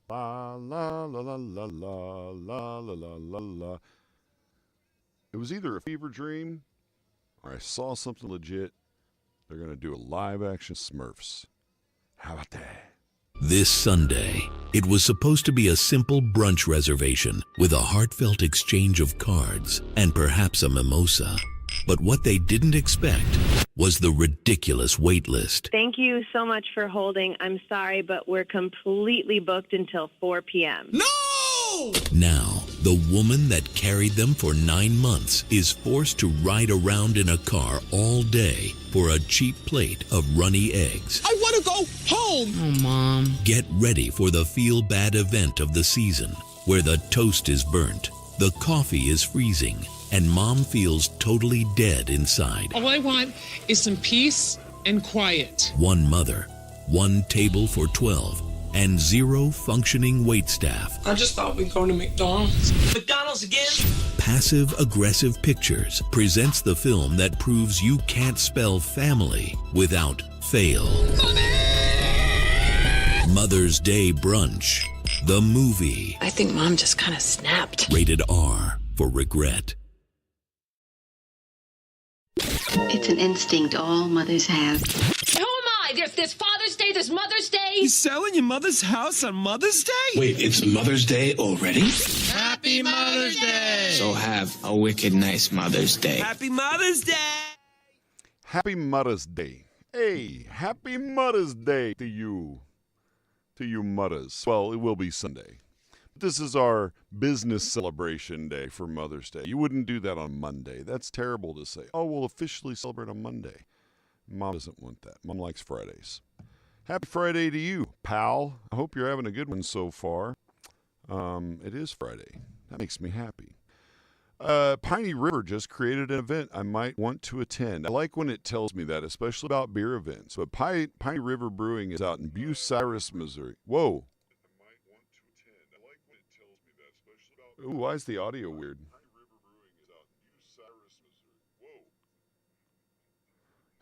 La la la la la la la la la la la. It was either a fever dream or I saw something legit. They're gonna do a live action Smurfs. How about that? This Sunday, it was supposed to be a simple brunch reservation with a heartfelt exchange of cards and perhaps a mimosa. But what they didn't expect was the ridiculous wait list. Thank you so much for holding. I'm sorry, but we're completely booked until 4 p.m. No! Now, the woman that carried them for 9 months is forced to ride around in a car all day for a cheap plate of runny eggs. I want to go home! Oh, Mom. Get ready for the feel-bad event of the season, where the toast is burnt, the coffee is freezing, and Mom feels totally dead inside. All I want is some peace and quiet. One mother, one table for 12, and 0 functioning waitstaff. I just thought we'd go to McDonald's. McDonald's again? Passive-Aggressive Pictures presents the film that proves you can't spell family without fail. Mother's Day Brunch, the movie. I think Mom just kind of snapped. Rated R for regret. It's an instinct all mothers have. Who am I? There's Father's Day, there's Mother's Day. You selling your mother's house on Mother's Day? Wait, it's Mother's Day already? Happy Mother's Day! So have a wicked nice Mother's Day. Happy Mother's Day! Happy Mother's Day. Hey, happy Mother's Day to you. To you mothers. Well, it will be Sunday. This is our business celebration day for Mother's Day. You wouldn't do that on Monday. That's terrible to say. Oh, we'll officially celebrate on Monday. Mom doesn't want that. Mom likes Fridays. Happy Friday to you, pal. I hope you're having a good one so far. It is Friday. That makes me happy. Piney River just created an event I might want to attend. I like when it tells me that, especially about beer events. But Piney River Brewing is out in Bucyrus, Missouri. Whoa. Ooh, why is the audio weird?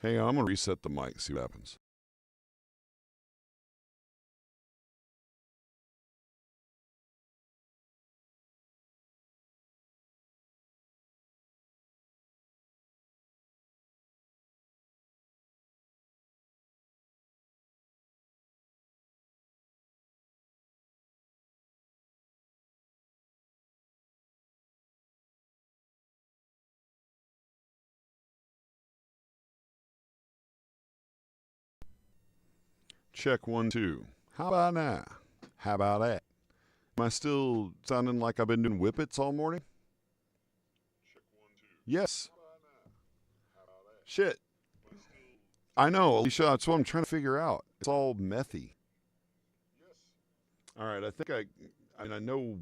Hang on, I'm going to reset the mic, see what happens. Check 1, 2. How about now? How about that? Am I still sounding like I've been doing whippets all morning? Check 1, 2. Yes. Shit. I know, Alicia. That's what I'm trying to figure out. It's all methy. Yes. All right. I think I know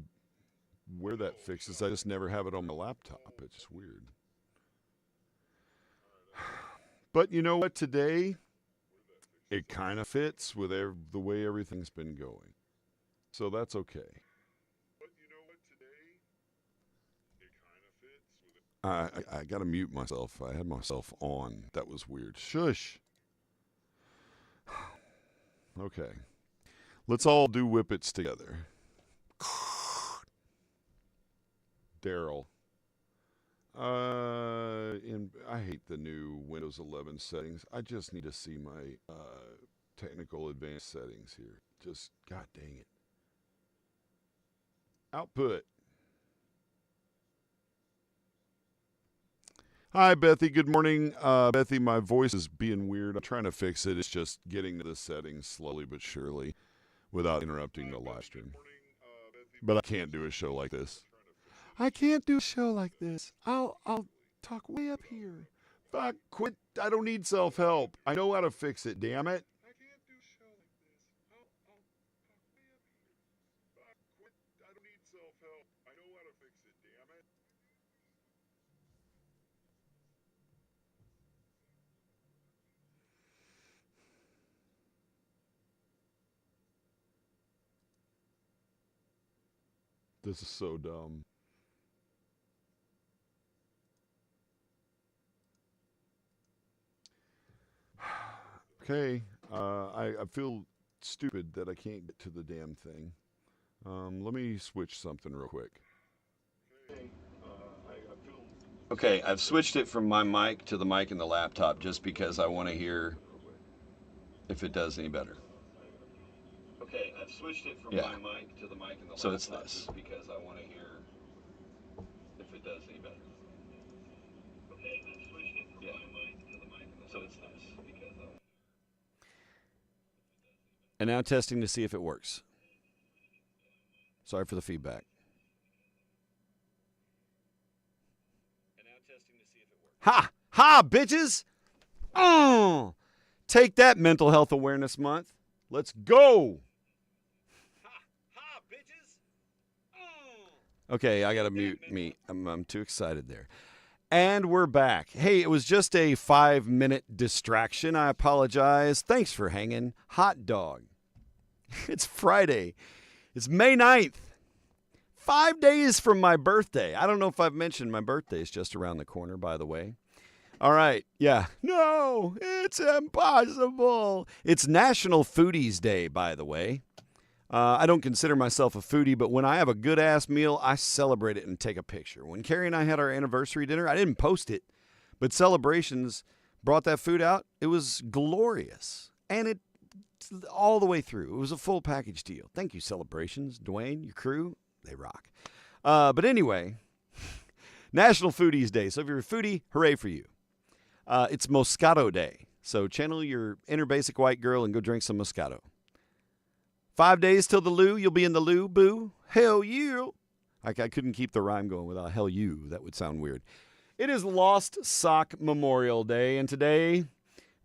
where that fixes. I just never have it on my laptop. It's just weird. But you know what? Today, it kind of fits with the way everything's been going. So that's okay. But you know what? Today, it kind of fits with it. I got to mute myself. I had myself on. That was weird. Shush. Okay. Let's all do whippets together. Daryl. And I hate the new Windows 11 settings. I just need to see my technical advanced settings here. Just, god dang it. Output. Hi, Bethy. Good morning. Bethy, my voice is being weird. I'm trying to fix it. It's just getting to the settings slowly but surely without interrupting the live stream. But I can't do a show like this. I can't do a show like this. I'll talk way up here. Fuck, quit. I don't need self-help. I know how to fix it, damn it. I can't do a show like this. I'll talk way up here. Fuck, quit. I don't need self-help. I know how to fix it, damn it. This is so dumb. Okay, I feel stupid that I can't get to the damn thing. Let me switch something real quick. Okay, I've switched it from my mic to the mic in the laptop just because I want to hear if it does any better. Okay, I've switched it from my mic to the mic in the laptop. So it's this. Just because I want to hear if it does any better. Okay, I've switched it from my mic to the mic in the laptop. So it's this. Because I... And now testing to see if it works. Sorry for the feedback. Ha! Ha, bitches! Oh! Take that, Mental Health Awareness Month. Let's go! Ha, bitches! Oh! Okay, I gotta mute me. I'm too excited there. And we're back. Hey, it was just a 5-minute distraction. I apologize. Thanks for hanging. Hot dog. It's Friday. It's May 9th. 5 days from my birthday. I don't know if I've mentioned my birthday is just around the corner, by the way. All right. Yeah. No, it's impossible. It's National Foodies Day, by the way. I don't consider myself a foodie, but when I have a good-ass meal, I celebrate it and take a picture. When Carrie and I had our anniversary dinner, I didn't post it, but Celebrations brought that food out. It was glorious, and it all the way through. It was a full package deal. Thank you, Celebrations. Dwayne, your crew, they rock. But anyway, National Foodies Day. So if you're a foodie, hooray for you. It's Moscato Day. So channel your inner basic white girl and go drink some Moscato. 5 days till the loo. You'll be in the loo, boo. Hell you. I couldn't keep the rhyme going without hell you. That would sound weird. It is Lost Sock Memorial Day, and today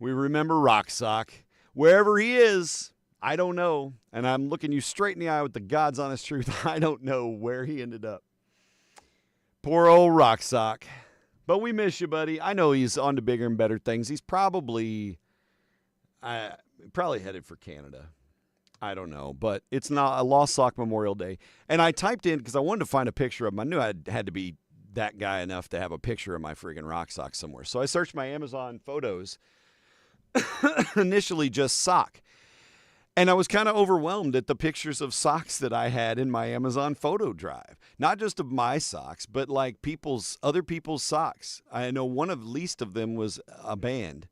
we remember Rock Sock. Wherever he is, I don't know. And I'm looking you straight in the eye with the God's honest truth. I don't know where he ended up. Poor old Rock Sock. But we miss you, buddy. I know he's on to bigger and better things. He's probably headed for Canada. I don't know. But it's not a Lost Sock Memorial Day. And I typed in because I wanted to find a picture of him. I knew I had to be that guy enough to have a picture of my friggin' Rock Sock somewhere. So I searched my Amazon photos. Initially just sock. And I was kind of overwhelmed at the pictures of socks that I had in my Amazon photo drive. Not just of my socks, but like other people's socks. I know one of least of them was a band.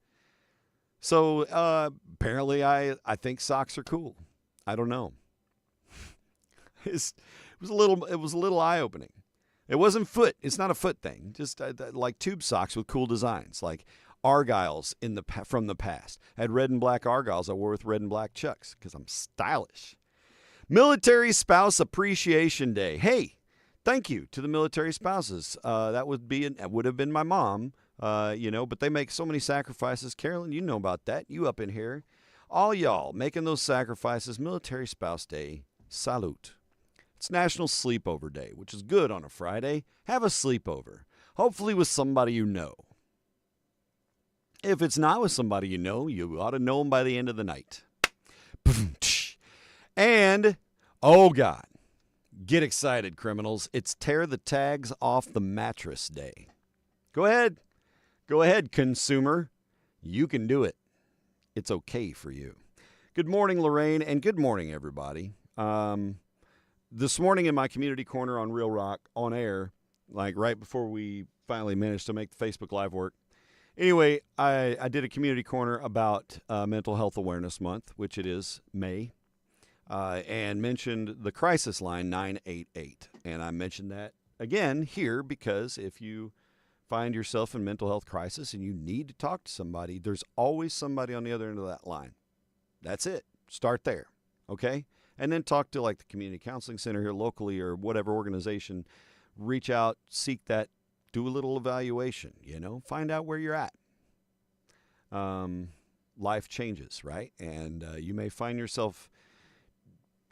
So apparently I think socks are cool. I don't know. It was a little eye-opening. It wasn't foot. It's not a foot thing. Just like tube socks with cool designs, like Argyles from the past. I had red and black Argyles I wore with red and black Chucks because I'm stylish. Military Spouse Appreciation Day. Hey, thank you to the military spouses. That would have been my mom, but they make so many sacrifices. Carolyn, you know about that. You up in here. All y'all making those sacrifices. Military Spouse Day. Salute. It's National Sleepover Day, which is good on a Friday. Have a sleepover. Hopefully with somebody you know. If it's not with somebody you know, you ought to know them by the end of the night. And, oh God, get excited, criminals. It's Tear the Tags Off the Mattress Day. Go ahead, consumer. You can do it. It's okay for you. Good morning, Lorraine, and good morning, everybody. This morning in my community corner on Real Rock, on air, like right before we finally managed to make the Facebook Live work. Anyway, I did a community corner about Mental Health Awareness Month, which it is May, and mentioned the crisis line 988. And I mentioned that again here because if you find yourself in mental health crisis and you need to talk to somebody, there's always somebody on the other end of that line. That's it. Start there, okay? And then talk to like the community counseling center here locally or whatever organization. Reach out, seek that, do a little evaluation, find out where you're at. Life changes, right? And you may find yourself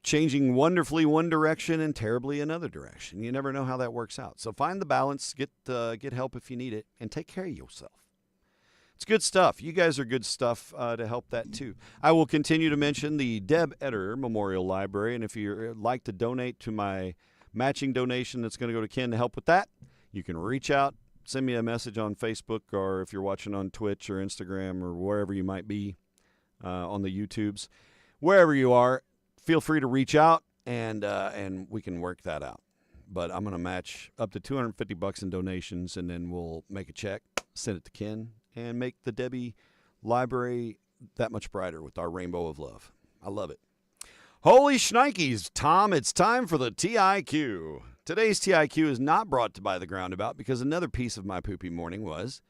changing wonderfully one direction and terribly another direction. You never know how that works out. So find the balance, get help if you need it, and take care of yourself. It's good stuff. You guys are good stuff to help that too. I will continue to mention the Deb Eder Memorial Library, and if you'd like to donate to my matching donation that's going to go to Ken to help with that, you can reach out, send me a message on Facebook, or if you're watching on Twitch or Instagram or wherever you might be, on the YouTubes. Wherever you are, feel free to reach out, and we can work that out. But I'm going to match up to $250 in donations, and then we'll make a check, send it to Ken, and make the Debbie Library that much brighter with our rainbow of love. I love it. Holy shnikes, Tom, it's time for the TIQ. Today's TIQ is not brought to by the Groundabout because another piece of my poopy morning was,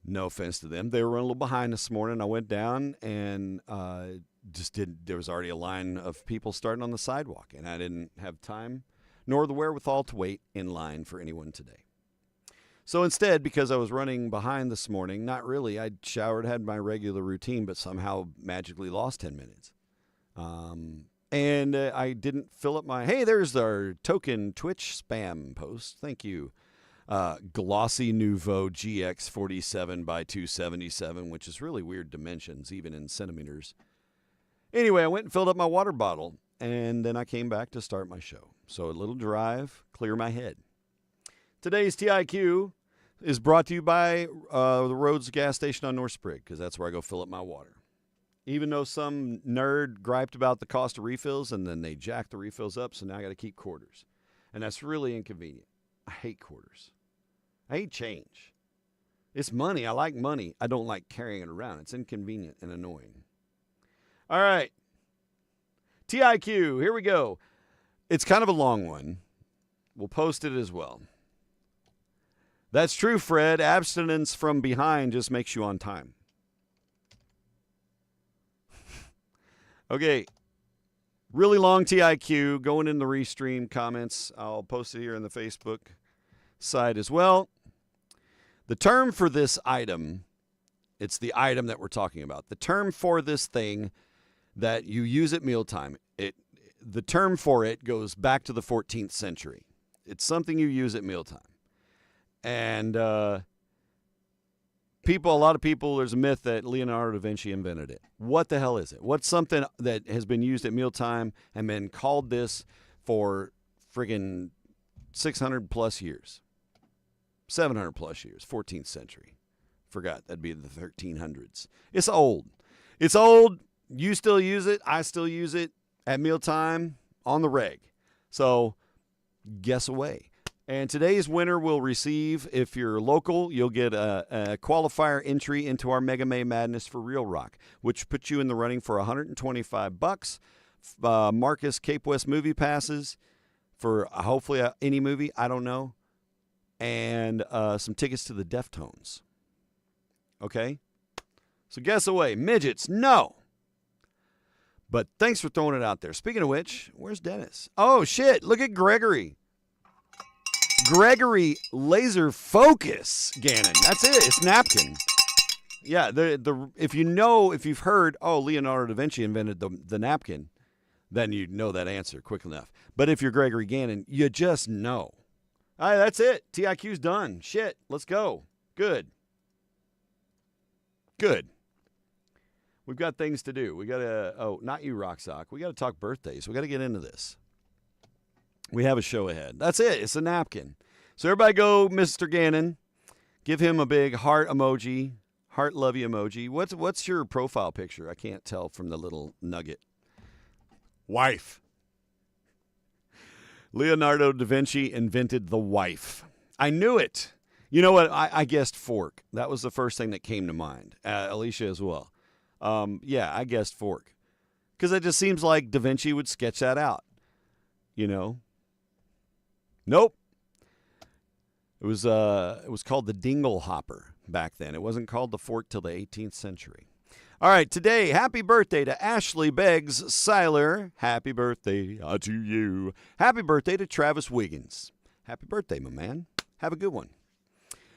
no offense to them, they were a little behind this morning. I went down and there was already a line of people starting on the sidewalk, and I didn't have time nor the wherewithal to wait in line for anyone today. So instead, because I was running behind this morning, not really, I showered, had my regular routine, but somehow magically lost 10 minutes. And I didn't fill up my, hey, there's our token Twitch spam post. Thank you. Glossy Nouveau GX 47 by 277, which is really weird dimensions, even in centimeters. Anyway, I went and filled up my water bottle, and then I came back to start my show. So a little drive, clear my head. Today's TIQ is brought to you by the Rhodes gas station on North Sprig, because that's where I go fill up my water. Even though some nerd griped about the cost of refills, and then they jacked the refills up, so now I got to keep quarters. And that's really inconvenient. I hate quarters. I hate change. It's money. I like money. I don't like carrying it around. It's inconvenient and annoying. All right. TIQ, here we go. It's kind of a long one. We'll post it as well. That's true, Fred. Abstinence from behind just makes you on time. Okay. Really long TIQ going in the restream comments. I'll post it here in the Facebook side as well. The term for this item, it's the item that we're talking about. The term for this thing that you use at mealtime, the term for it goes back to the 14th century. It's something you use at mealtime. And a lot of people, there's a myth that Leonardo da Vinci invented it. What the hell is it? What's something that has been used at mealtime and been called this for friggin' 600 plus years? 700 plus years, 14th century. Forgot, that'd be the 1300s. It's old. It's old. You still use it. I still use it at mealtime on the reg. So guess away. And today's winner will receive, if you're local, you'll get a qualifier entry into our Mega May Madness for Real Rock, which puts you in the running for $125. Marcus Cape West movie passes for hopefully any movie, I don't know, and some tickets to the Deftones. Okay? So guess away. Midgets, no. But thanks for throwing it out there. Speaking of which, where's Dennis? Oh, shit. Look at Gregory. Gregory Laser Focus Gannon. That's it. It's napkin. Yeah, if you've heard, Leonardo da Vinci invented the napkin, then you know that answer quick enough. But if you're Gregory Gannon, you just know. All right, that's it. TIQ's done. Shit, let's go. Good. We've got things to do. We got to, not you, Rock Sock. We got to talk birthdays. We got to get into this. We have a show ahead. That's it. It's a napkin. So everybody go, Mr. Gannon. Give him a big heart emoji, heart love you emoji. What's your profile picture? I can't tell from the little nugget. Wife. Leonardo da Vinci invented the wife. I knew it. You know what? I guessed fork. That was the first thing that came to mind. Alicia as well. Yeah, I guessed fork. Because it just seems like Da Vinci would sketch that out. You know? Nope. It was called the dingle hopper back then. It wasn't called the fork till the 18th century. All right, today, happy birthday to Ashley Beggs Seiler. Happy birthday to you. Happy birthday to Travis Wiggins. Happy birthday, my man. Have a good one.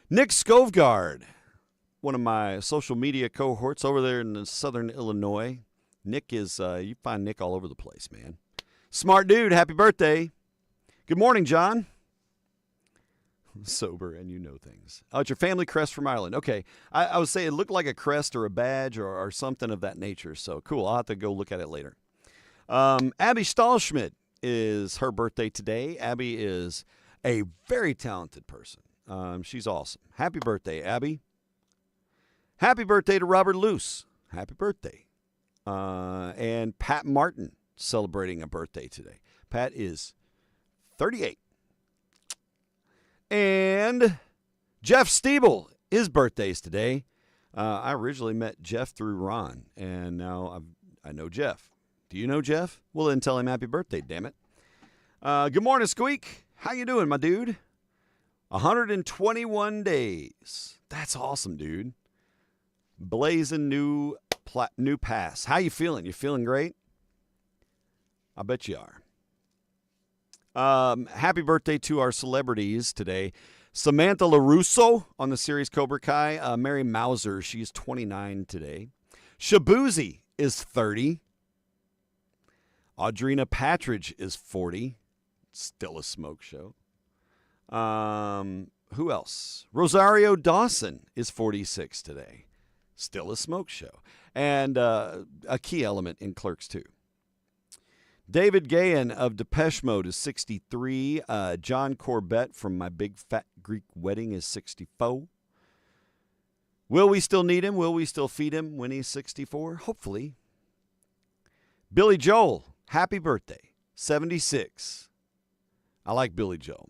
Nick Scovegard, one of my social media cohorts over there in southern Illinois. Nick is, you find Nick all over the place, man. Smart dude, happy birthday. Good morning, John. Sober and you know things. Oh, it's your family crest from Ireland. Okay. I would say it looked like a crest or a badge or something of that nature. So cool. I'll have to go look at it later. Abby Stahlschmidt is her birthday today. Abby is a very talented person. She's awesome. Happy birthday, Abby. Happy birthday to Robert Luce. Happy birthday. And Pat Martin celebrating a birthday today. Pat is 38. And Jeff Stiebel, his birthday's today. I originally met Jeff through Ron, and now I know Jeff. Do you know Jeff? Well, then tell him happy birthday, damn it. Good morning, Squeak. How you doing, my dude? 121 days. That's awesome, dude. Blazing new pass. How you feeling? You feeling great? I bet you are. Happy birthday to our celebrities today. Samantha LaRusso on the series Cobra Kai. Mary Mauser, she's 29 today. Shabuzi is 30. Audrina Patridge is 40. Still a smoke show. Who else? Rosario Dawson is 46 today. Still a smoke show. And a key element in Clerks 2. David Gahan of Depeche Mode is 63. John Corbett from My Big Fat Greek Wedding is 64. Will we still need him? Will we still feed him when he's 64? Hopefully. Billy Joel, happy birthday, 76. I like Billy Joel.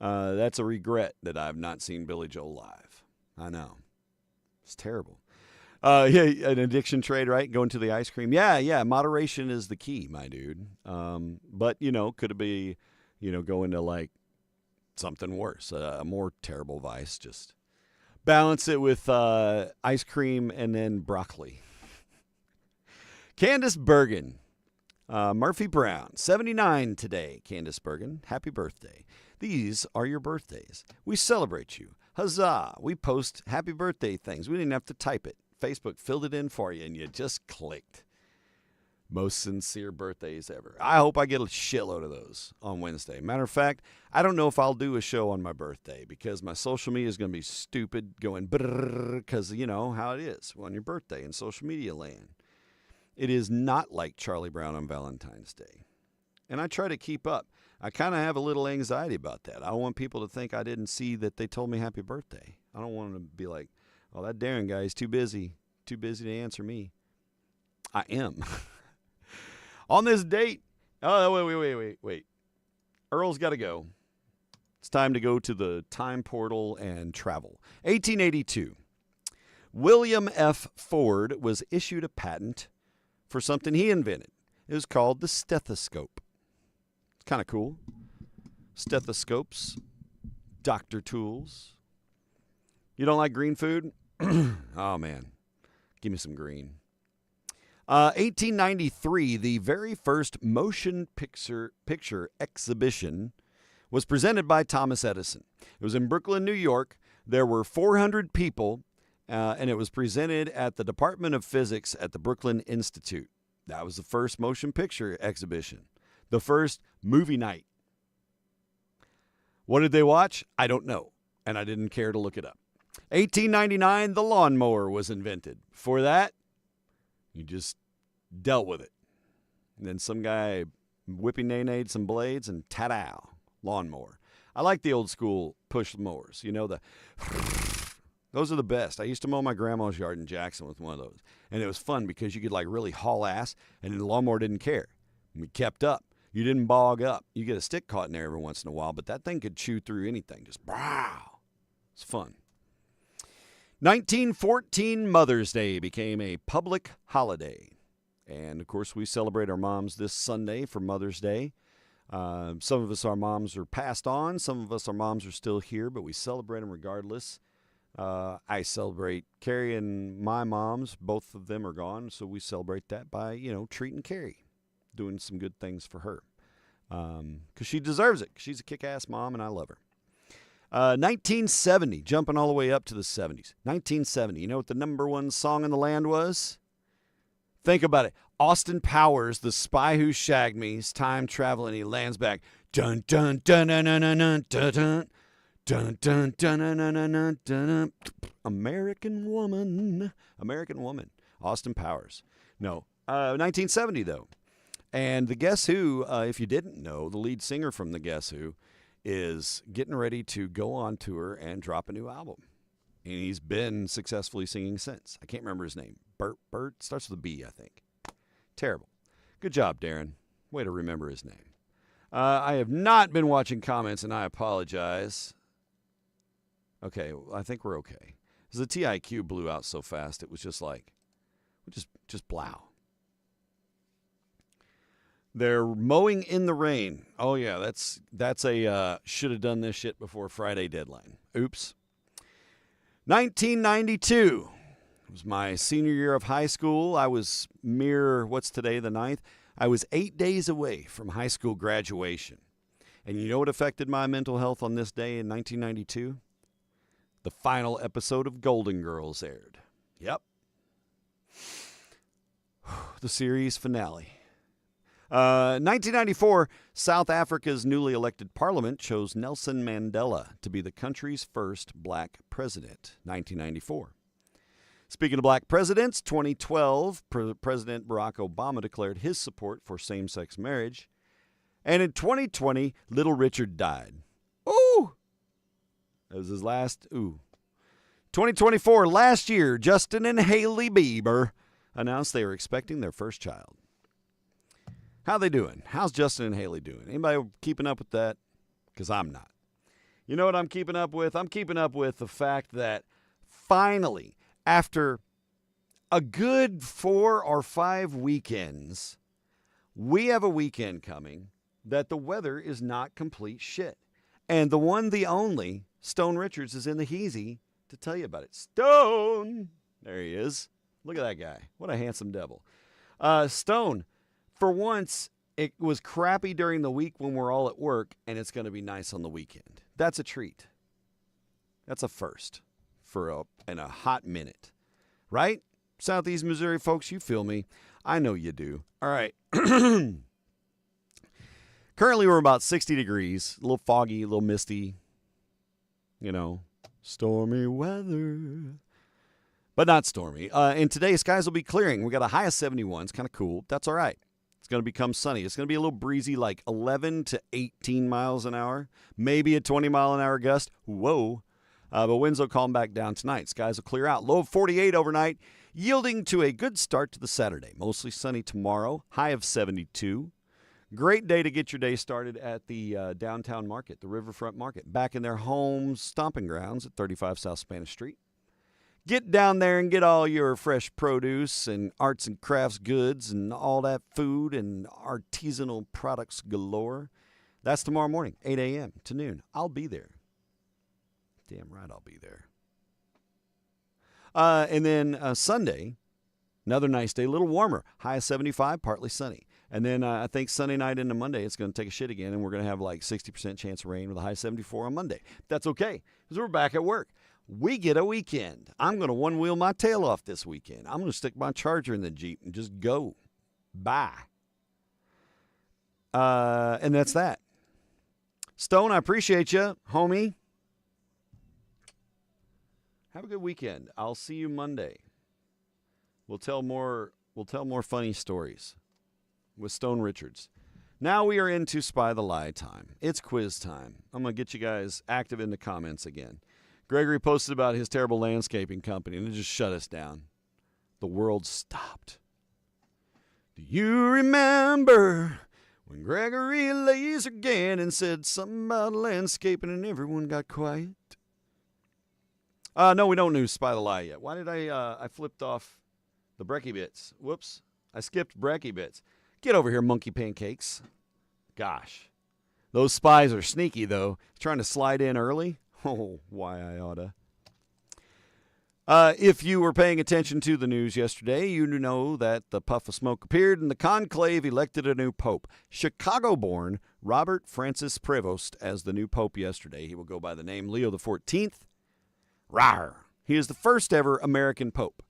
That's a regret that I've not seen Billy Joel live. I know. It's terrible. Yeah, an addiction trade, right? Going to the ice cream. Yeah. Moderation is the key, my dude. But, could it be, going to like something worse, a more terrible vice? Just balance it with ice cream and then broccoli. Candace Bergen. Murphy Brown, 79 today. Candace Bergen, happy birthday. These are your birthdays. We celebrate you. Huzzah. We post happy birthday things. We didn't have to type it. Facebook filled it in for you, and you just clicked. Most sincere birthdays ever. I hope I get a shitload of those on Wednesday. Matter of fact, I don't know if I'll do a show on my birthday because my social media is going to be stupid going brrrr because you know how it is on your birthday in social media land. It is not like Charlie Brown on Valentine's Day. And I try to keep up. I kind of have a little anxiety about that. I don't want people to think I didn't see that they told me happy birthday. I don't want them to be like, oh, that Darren guy is too busy to answer me. I am. On this date, wait. Earl's got to go. It's time to go to the time portal and travel. 1882. William F. Ford was issued a patent for something he invented. It was called the stethoscope. It's kind of cool. Stethoscopes, doctor tools. You don't like green food? Oh, man. Give me some green. 1893, the very first motion picture exhibition was presented by Thomas Edison. It was in Brooklyn, New York. There were 400 people, and it was presented at the Department of Physics at the Brooklyn Institute. That was the first motion picture exhibition, the first movie night. What did they watch? I don't know, and I didn't care to look it up. 1899, the lawnmower was invented. Before that, you just dealt with it. And then some guy whippy-nay-nayed some blades and ta-da, lawnmower. I like the old school push mowers. You know, those are the best. I used to mow my grandma's yard in Jackson with one of those. And it was fun because you could like really haul ass and the lawnmower didn't care. We kept up. You didn't bog up. You get a stick caught in there every once in a while, but that thing could chew through anything. Just wow. It's fun. 1914 Mother's Day became a public holiday. And, of course, we celebrate our moms this Sunday for Mother's Day. Some of us, our moms are passed on. Some of us, our moms are still here, but we celebrate them regardless. I celebrate Carrie and my moms. Both of them are gone, so we celebrate that by, treating Carrie, doing some good things for her. Because she deserves it. She's a kick-ass mom, and I love her. 1970, jumping all the way up to the 70s. 1970, you know what the number one song in the land was? Think about it. Austin Powers, The Spy Who Shagged Me, is time traveling. He lands back. Dun dun dun dun dun dun dun dun dun dun dun dun dun dun dun. American Woman. American Woman. Austin Powers. No. 1970 though. And the Guess Who, if you didn't know, the lead singer from the Guess Who is getting ready to go on tour and drop a new album. And he's been successfully singing since. I can't remember his name. Bert? Starts with a B, I think. Terrible. Good job, Darren. Way to remember his name. I have not been watching comments, and I apologize. Okay, I think we're okay. Because the TIQ blew out so fast, it was just like, just blow. They're mowing in the rain. Oh, yeah, that's a should have done this shit before Friday deadline. Oops. 1992 was my senior year of high school. I was what's today, the 9th? I was 8 days away from high school graduation. And you know what affected my mental health on this day in 1992? The final episode of Golden Girls aired. Yep. The series finale. 1994, South Africa's newly elected parliament chose Nelson Mandela to be the country's first black president. 1994. Speaking of black presidents, 2012, President Barack Obama declared his support for same-sex marriage. And in 2020, Little Richard died. Ooh! That was his last ooh. 2024, last year, Justin and Hailey Bieber announced they were expecting their first child. How they doing? How's Justin and Hailey doing? Anybody keeping up with that? Because I'm not. You know what I'm keeping up with? I'm keeping up with the fact that finally, after a good 4 or 5 weekends, we have a weekend coming that the weather is not complete shit. And the one, the only, Stone Richards is in the heezy to tell you about it. Stone! There he is. Look at that guy. What a handsome devil. Stone, for once, it was crappy during the week when we're all at work, and it's going to be nice on the weekend. That's a treat. That's a first in a hot minute. Right? Southeast Missouri folks, you feel me. I know you do. All right. Currently, we're about 60 degrees. A little foggy, a little misty. You know, stormy weather. But not stormy. And today, skies will be clearing. We got a high of 71. It's kind of cool. That's all right. It's going to become sunny. It's going to be a little breezy, like 11 to 18 miles an hour. Maybe a 20-mile-an-hour gust. Whoa. But winds will calm back down tonight. Skies will clear out. Low of 48 overnight, yielding to a good start to the Saturday. Mostly sunny tomorrow. High of 72. Great day to get your day started at the downtown market, the Riverfront Market. Back in their home stomping grounds at 35 South Spanish Street. Get down there and get all your fresh produce and arts and crafts goods and all that food and artisanal products galore. That's tomorrow morning, 8 a.m. to noon. I'll be there. Damn right I'll be there. And then Sunday, another nice day, a little warmer. High of 75, partly sunny. And then I think Sunday night into Monday, it's going to take a shit again, and we're going to have like 60% chance of rain with a high 74 on Monday. That's okay, because we're back at work. We get a weekend. I'm going to one-wheel my tail off this weekend. I'm going to stick my Charger in the Jeep and just go. Bye. And that's that. Stone, I appreciate you, homie. Have a good weekend. I'll see you Monday. We'll tell more funny stories with Stone Richards. Now we are into Spy the Lie time. It's quiz time. I'm going to get you guys active in the comments again. Gregory posted about his terrible landscaping company, and it just shut us down. The world stopped. Do you remember when Gregory Lasergan said something about landscaping and everyone got quiet? No, we don't do Spy the Lie yet. Why did I flipped off the brekkie bits? Whoops. I skipped brekkie bits. Get over here, monkey pancakes. Gosh. Those spies are sneaky, though. Trying to slide in early. Oh, why I oughta. If you were paying attention to the news yesterday, you know that the puff of smoke appeared and the conclave elected a new pope. Chicago-born Robert Francis Prevost as the new pope yesterday. He will go by the name Leo XIV. Rawr. He is the first ever American pope.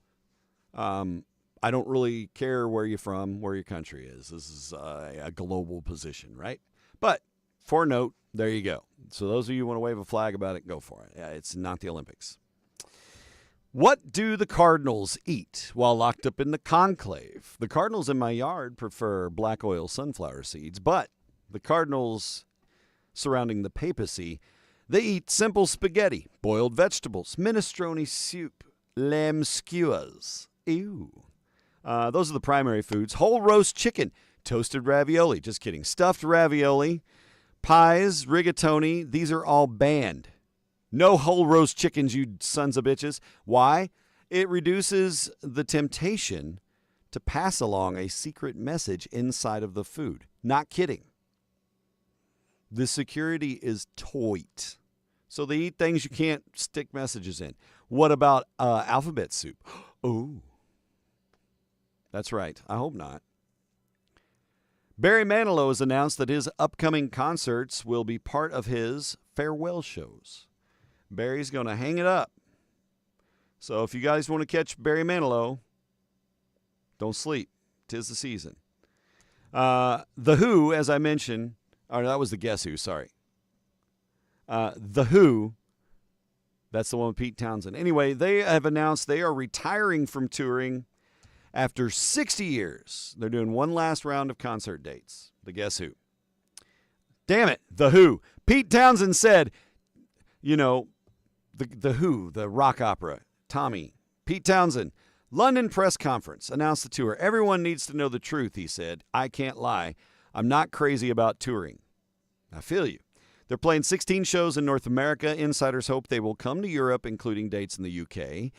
I don't really care where you're from, where your country is. This is a global position, right? But for note, there you go. So those of you who want to wave a flag about it, go for it. It's not the Olympics. What do the Cardinals eat while locked up in the conclave? The Cardinals in my yard prefer black oil sunflower seeds, but the Cardinals surrounding the papacy They eat simple spaghetti, boiled vegetables, minestrone soup, lamb skewers. Ew. Those are the primary foods. Whole roast chicken, toasted ravioli. Just kidding. Stuffed ravioli, pies, rigatoni. These are all banned. No whole roast chickens, you sons of bitches. Why? It reduces the temptation to pass along a secret message inside of the food. Not kidding. The security is tight. So they eat things you can't stick messages in. What about alphabet soup? Oh, that's right. I hope not. Barry Manilow has announced that his upcoming concerts will be part of his farewell shows. Barry's going to hang it up. So if you guys want to catch Barry Manilow, don't sleep. 'Tis the season. The Who, as I mentioned, or that was the Guess Who, sorry. The Who, that's the one with Pete Townsend. Anyway, they have announced they are retiring from touring after 60 years. They're doing one last round of concert dates. The Guess Who. Damn it, The Who. Pete Townsend said, you know, the Who, the rock opera, Tommy, Pete Townsend, London press conference, announced the tour. Everyone needs to know the truth, he said. I can't lie. I'm not crazy about touring. I feel you. They're playing 16 shows in North America. Insiders hope they will come to Europe, including dates in the UK.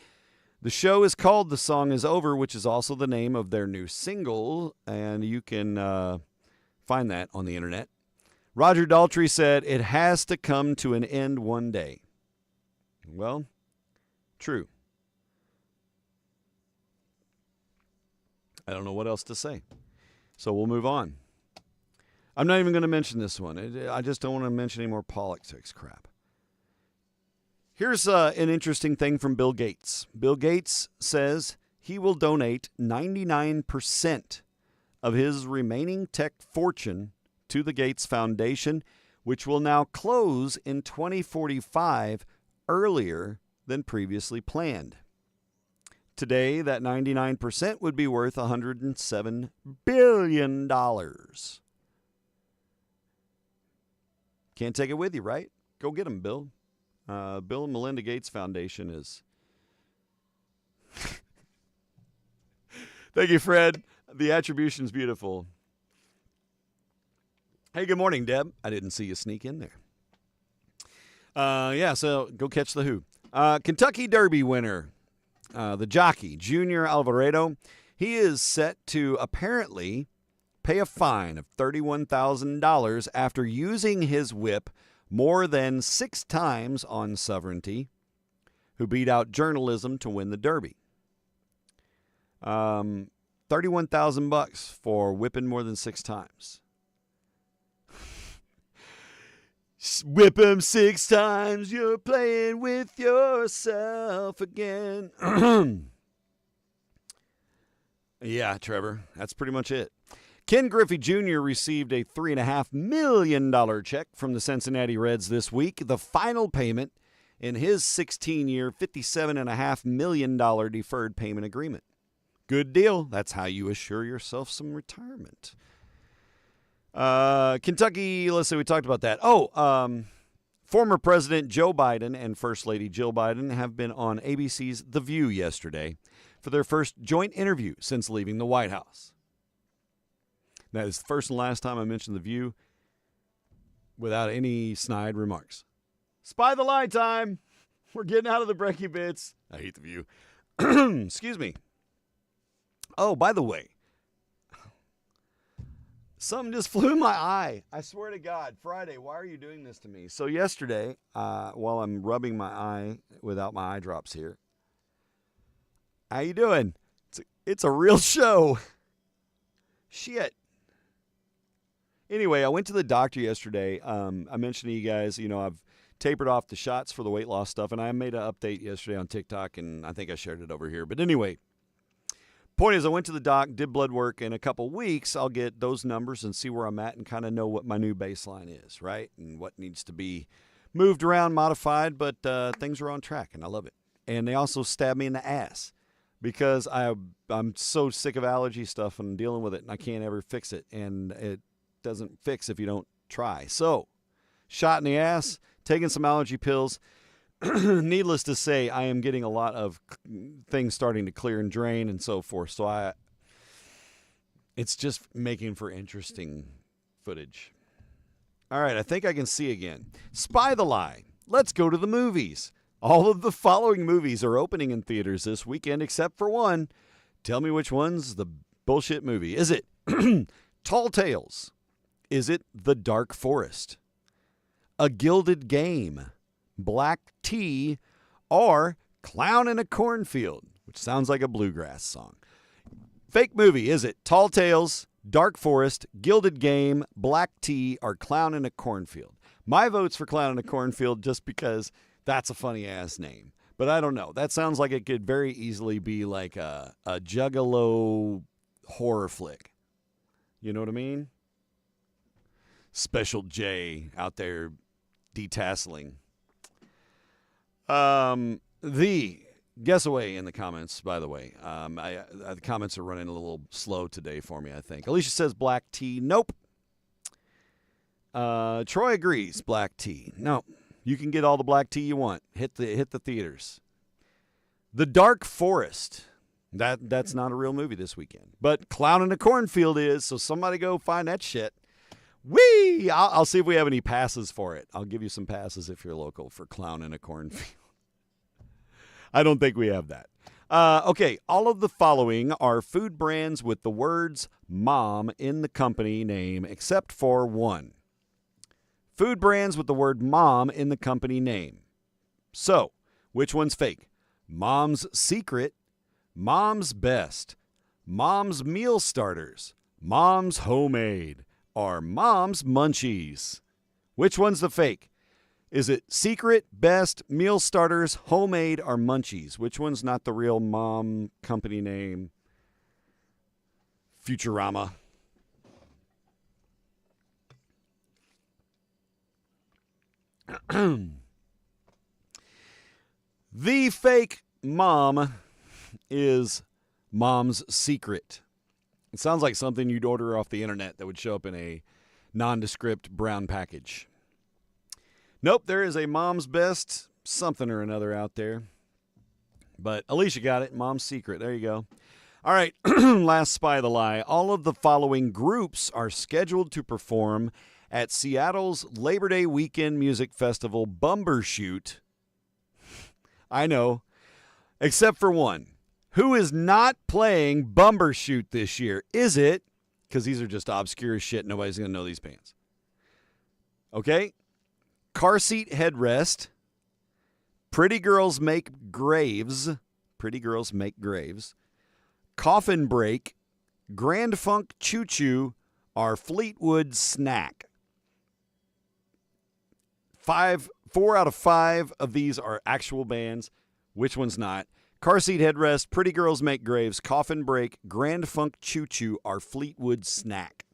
The show is called The Song Is Over, which is also the name of their new single, and you can find that on the internet. Roger Daltrey said, it has to come to an end one day. Well, true. I don't know what else to say. So we'll move on. I'm not even going to mention this one. I just don't want to mention any more politics crap. Here's an interesting thing from Bill Gates. Bill Gates says he will donate 99% of his remaining tech fortune to the Gates Foundation, which will now close in 2045, earlier than previously planned. Today, that 99% would be worth $107 billion. Can't take it with you, right? Go get them, Bill. Bill and Melinda Gates Foundation is... Thank you, Fred. The attribution's beautiful. Hey, good morning, Deb. I didn't see you sneak in there. So go catch the Who. Kentucky Derby winner, the jockey, Junior Alvarado, he is set to apparently pay a fine of $31,000 after using his whip more than 6 times on Sovereignty, who beat out Journalism to win the Derby. $31,000 for whipping more than 6 times. Whip him 6 times, you're playing with yourself again. Yeah, Trevor, that's pretty much it. Ken Griffey Jr. received a $3.5 million check from the Cincinnati Reds this week, the final payment in his 16-year, $57.5 million deferred payment agreement. Good deal. That's how you assure yourself some retirement. Kentucky, let's see, we talked about that. Former President Joe Biden and First Lady Jill Biden have been on ABC's The View yesterday for their first joint interview since leaving the White House. That is the first and last time I mentioned The View without any snide remarks. Spy the lie time. We're getting out of the breaky bits. I hate The View. Excuse me. Oh, by the way, something just flew in my eye. I swear to God, Friday, why are you doing this to me? So yesterday, while I'm rubbing my eye without my eye drops here, how you doing? It's a real show. Shit. Anyway, I went to the doctor yesterday. I mentioned to you guys, I've tapered off the shots for the weight loss stuff, and I made an update yesterday on TikTok, and I think I shared it over here. But anyway, point is, I went to the doc, did blood work. In a couple weeks, I'll get those numbers and see where I'm at and kind of know what my new baseline is, right? And what needs to be moved around, modified, but things are on track, and I love it. And they also stabbed me in the ass because I'm so sick of allergy stuff and dealing with it, and I can't ever fix it. And it doesn't fix if you don't try. So shot in the ass, taking some allergy pills. Needless to say, I am getting a lot of things starting to clear and drain and so forth. So it's just making for interesting footage. All right, I think I can see again. Spy the Lie. Let's go to the movies. All of the following movies are opening in theaters this weekend except for one. Tell me which one's the bullshit movie. Is it Tall Tales? Is it The Dark Forest? A Gilded Game? Black Tea? Or Clown in a Cornfield, which sounds like a bluegrass song. Fake movie. Is it Tall Tales, Dark Forest, Gilded Game, Black Tea, or Clown in a Cornfield? My vote's for Clown in a Cornfield just because that's a funny-ass name. But I don't know. That sounds like it could very easily be like a juggalo horror flick. You know what I mean? Special J out there detasseling. Guess away in the comments, by the way. The comments are running a little slow today for me, I think. Alicia says black tea. Nope. Troy agrees. Black tea. No. You can get all the black tea you want. Hit the theaters. The Dark Forest. That's not a real movie this weekend. But Clown in a Cornfield is, so somebody go find that shit. Whee! I'll see if we have any passes for it. I'll give you some passes if you're local for Clown in a Cornfield. I don't think we have that. Okay, all of the following are food brands with the words mom in the company name, except for one. Food brands with the word mom in the company name. So, which one's fake? Mom's Secret, Mom's Best, Mom's Meal Starters, Mom's Homemade, or Mom's Munchies. Which one's the fake? Is it Secret, Best, Meal Starters, Homemade, or Munchies? Which one's not the real mom company name? Futurama. The fake mom is Mom's Secret. It sounds like something you'd order off the internet that would show up in a nondescript brown package. Nope, there is a Mom's Best something or another out there. But Alicia got it. Mom's Secret. There you go. All right, last Spy the Lie. All of the following groups are scheduled to perform at Seattle's Labor Day weekend music festival Bumbershoot. I know, except for one. Who is not playing Bumbershoot this year? Is it? Because these are just obscure shit. Nobody's going to know these bands. Okay? Car Seat Headrest. Pretty Girls Make Graves. Pretty Girls Make Graves. Coffin Break. Grand Funk Choo Choo. Or Fleetwood Snack. 4 out of 5 of these are actual bands. Which one's not? Car Seat Headrest, Pretty Girls Make Graves, Coffin Break, Grand Funk Choo Choo, or Fleetwood Snack.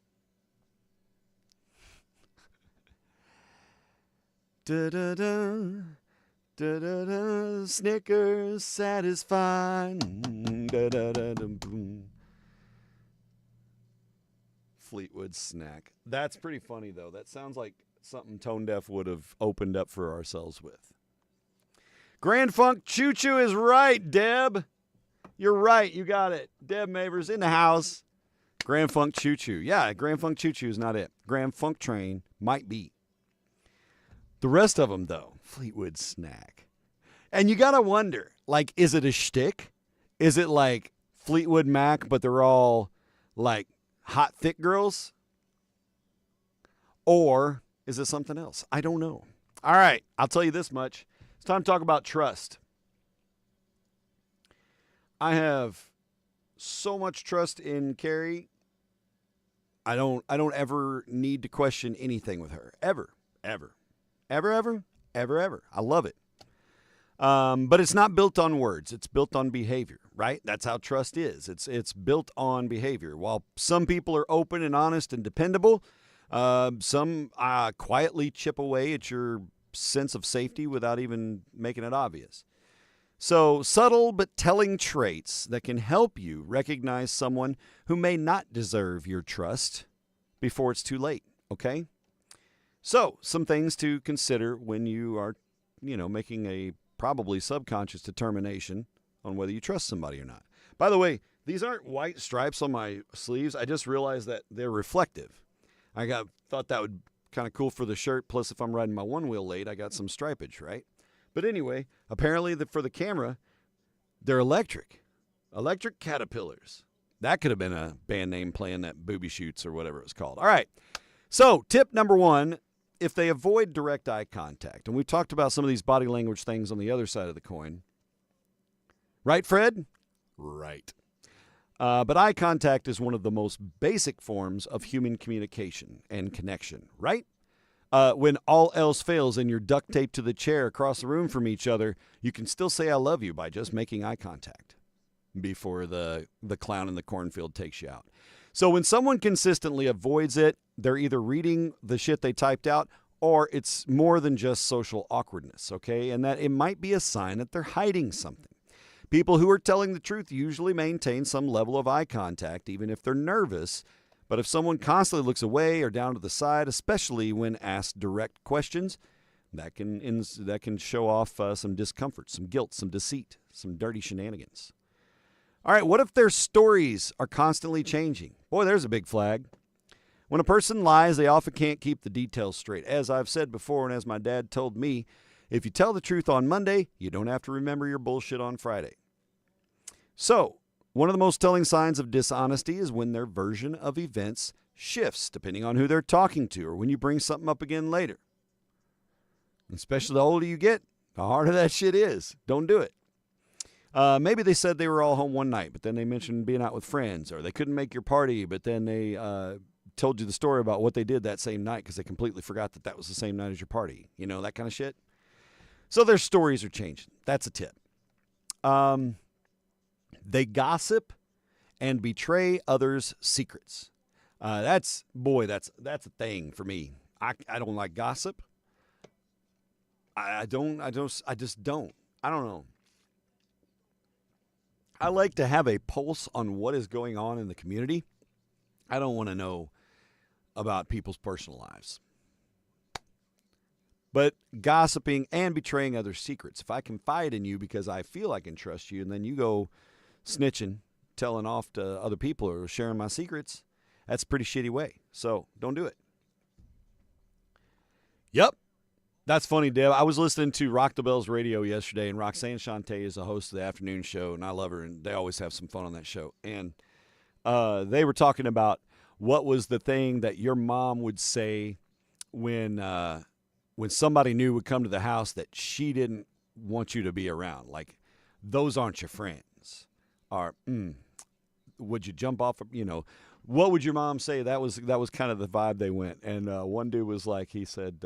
Da-da-da, da-da-da, Snickers satisfying. Da-da-da-da-boom. Fleetwood Snack. That's pretty funny, though. That sounds like something Tone Deaf would have opened up for ourselves with. Grand Funk Choo Choo is right, Deb. You're right. You got it. Deb Mavers in the house. Grand Funk Choo Choo. Yeah, Grand Funk Choo Choo is not it. Grand Funk Train might be. The rest of them, though, Fleetwood Snack. And you got to wonder, like, is it a shtick? Is it like Fleetwood Mac, but they're all, like, hot, thick girls? Or is it something else? I don't know. All right, I'll tell you this much. It's time to talk about trust. I have so much trust in Carrie. I don't ever need to question anything with her. Ever. I love it. But it's not built on words. It's built on behavior, right? That's how trust is. It's built on behavior. While some people are open and honest and dependable, some quietly chip away at your sense of safety without even making it obvious. So, subtle but telling traits that can help you recognize someone who may not deserve your trust before it's too late, okay? So, some things to consider when you are, making a probably subconscious determination on whether you trust somebody or not. By the way, these aren't white stripes on my sleeves. I just realized that they're reflective. Thought that would kind of cool for the shirt. Plus, if I'm riding my one-wheel late, I got some stripage, right? But anyway, apparently for the camera, they're electric. Electric caterpillars. That could have been a band name playing that Booby Shoots or whatever it was called. All right. So, tip number 1, if they avoid direct eye contact, and we talked about some of these body language things on the other side of the coin. Right, Fred? Right. But eye contact is one of the most basic forms of human communication and connection, right? When all else fails and you're duct taped to the chair across the room from each other, you can still say I love you by just making eye contact before the clown in the cornfield takes you out. So when someone consistently avoids it, they're either reading the shit they typed out or it's more than just social awkwardness, okay? And that it might be a sign that they're hiding something. People who are telling the truth usually maintain some level of eye contact, even if they're nervous. But if someone constantly looks away or down to the side, especially when asked direct questions, that can show off some discomfort, some guilt, some deceit, some dirty shenanigans. All right, what if their stories are constantly changing? Boy, there's a big flag. When a person lies, they often can't keep the details straight. As I've said before, and as my dad told me, if you tell the truth on Monday, you don't have to remember your bullshit on Friday. So, one of the most telling signs of dishonesty is when their version of events shifts, depending on who they're talking to, or when you bring something up again later. Especially the older you get, the harder that shit is. Don't do it. Maybe they said they were all home one night, but then they mentioned being out with friends, or they couldn't make your party, but then they told you the story about what they did that same night because they completely forgot that was the same night as your party. You know, that kind of shit. So their stories are changing. That's a tip. They gossip and betray others' secrets. That's a thing for me. I don't like gossip. I just don't. I don't know. I like to have a pulse on what is going on in the community. I don't want to know about people's personal lives. But gossiping and betraying others' secrets. If I confide in you because I feel I can trust you, and then you go snitching, telling off to other people or sharing my secrets, that's a pretty shitty way. So don't do it. Yep. That's funny, Deb. I was listening to Rock the Bells radio yesterday, and Roxanne Shante is the host of the afternoon show, and I love her, and they always have some fun on that show. And they were talking about what was the thing that your mom would say when somebody new would come to the house that she didn't want you to be around. Like, those aren't your friends. Or, would you jump off, what would your mom say? That was kind of the vibe they went. And one dude was like, he said,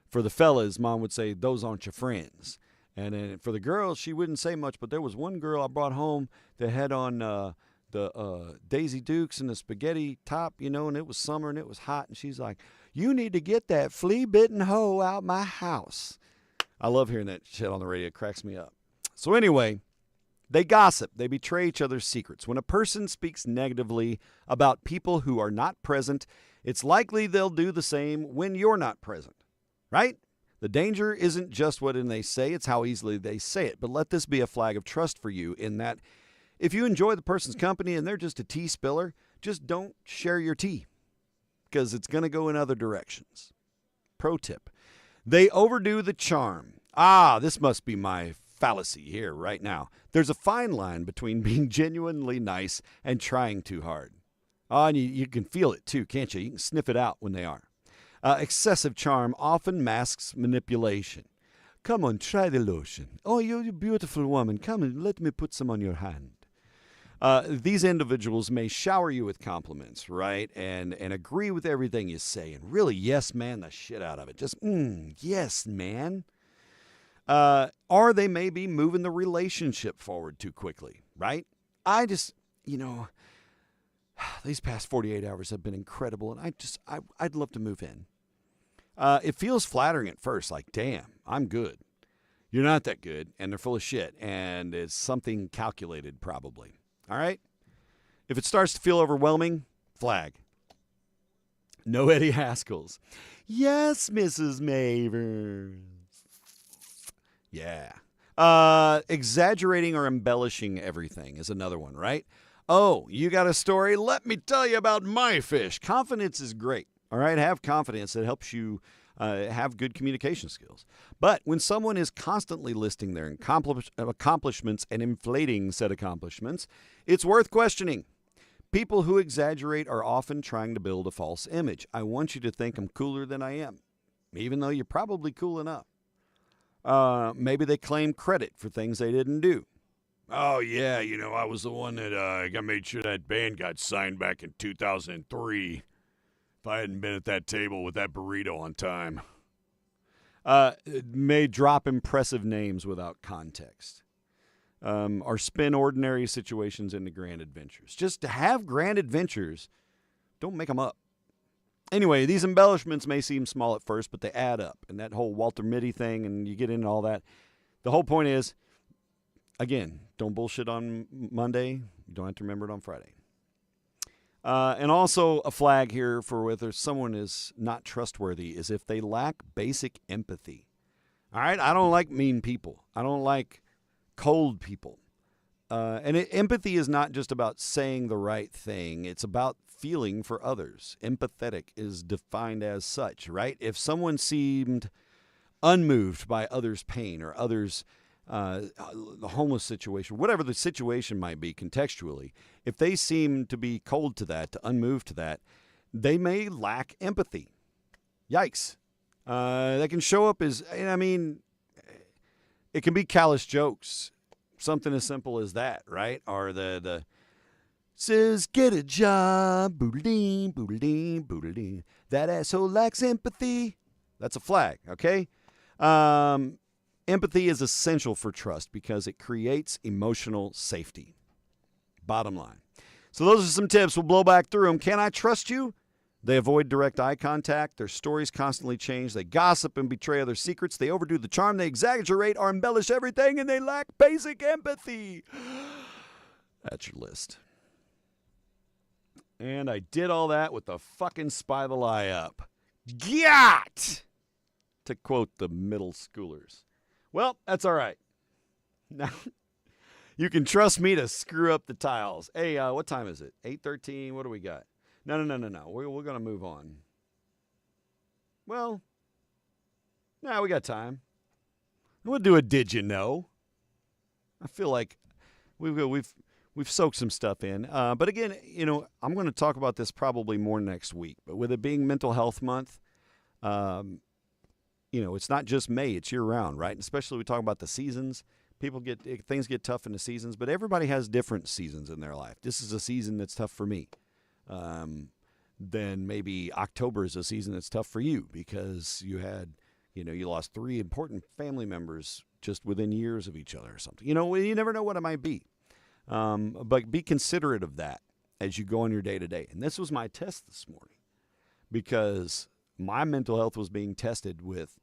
for the fellas, mom would say, those aren't your friends. And then for the girls, she wouldn't say much, but there was one girl I brought home that had on the Daisy Dukes and the spaghetti top, and it was summer and it was hot. And she's like, you need to get that flea-bitten hoe out my house. I love hearing that shit on the radio. It cracks me up. So anyway, they gossip. They betray each other's secrets. When a person speaks negatively about people who are not present, it's likely they'll do the same when you're not present. Right? The danger isn't just what they say, it's how easily they say it. But let this be a flag of trust for you in that if you enjoy the person's company and they're just a tea spiller, just don't share your tea because it's going to go in other directions. Pro tip. They overdo the charm. This must be my fallacy here right now. There's a fine line between being genuinely nice and trying too hard. And you can feel it too, can't you? You can sniff it out when they are. Excessive charm often masks manipulation. Come on, try the lotion. Oh, you're a beautiful woman. Come and let me put some on your hand. These individuals may shower you with compliments, right? And agree with everything you say. And really, yes, man, the shit out of it. Just, yes, man. Or they may be moving the relationship forward too quickly, right? I just, these past 48 hours have been incredible. And I'd love to move in. It feels flattering at first, like, damn, I'm good. You're not that good, and they're full of shit, and it's something calculated probably. All right? If it starts to feel overwhelming, flag. No Eddie Haskells. Yes, Mrs. Mavers. Yeah. Exaggerating or embellishing everything is another one, right? Oh, you got a story? Let me tell you about my fish. Confidence is great. All right, have confidence. It helps you have good communication skills. But when someone is constantly listing their accomplishments and inflating said accomplishments, it's worth questioning. People who exaggerate are often trying to build a false image. I want you to think I'm cooler than I am, even though you're probably cool enough. Maybe they claim credit for things they didn't do. Oh, yeah, I was the one that I made sure that band got signed back in 2003. If I hadn't been at that table with that burrito on time. May drop impressive names without context. Or spin ordinary situations into grand adventures. Just to have grand adventures, don't make them up. Anyway, these embellishments may seem small at first, but they add up. And that whole Walter Mitty thing, and you get into all that. The whole point is, again, don't bullshit on Monday. You don't have to remember it on Friday. And also a flag here for whether someone is not trustworthy is if they lack basic empathy. All right? I don't like mean people. I don't like cold people. Empathy is not just about saying the right thing. It's about feeling for others. Empathetic is defined as such, right? If someone seemed unmoved by others' pain or others' the homeless situation, whatever the situation might be contextually, if they seem to be cold to that, to unmoved to that, they may lack empathy. Yikes. They can show up as, it can be callous jokes. Something as simple as that, right? Or the says, get a job, boodle-dee, boodle-dee, boodle-dee. That asshole lacks empathy. That's a flag, okay? Empathy is essential for trust because it creates emotional safety. Bottom line. So those are some tips. We'll blow back through them. Can I trust you? They avoid direct eye contact. Their stories constantly change. They gossip and betray other secrets. They overdo the charm. They exaggerate or embellish everything, and they lack basic empathy. That's your list. And I did all that with the fucking spy the lie up. Got! To quote the middle schoolers. Well, that's all right. Now, you can trust me to screw up the tiles. Hey, what time is it? 8:13. What do we got? No. We're going to move on. Well, we got time. We'll do a did you know. I feel like we've soaked some stuff in. But again, I'm going to talk about this probably more next week. But with it being Mental Health Month, it's not just May, it's year round, right? And especially we talk about the seasons. Things get tough in the seasons, but everybody has different seasons in their life. This is a season that's tough for me. Then maybe October is a season that's tough for you because you had, you lost 3 important family members just within years of each other or something. You never know what it might be. But be considerate of that as you go on your day to day. And this was my test this morning because my mental health was being tested with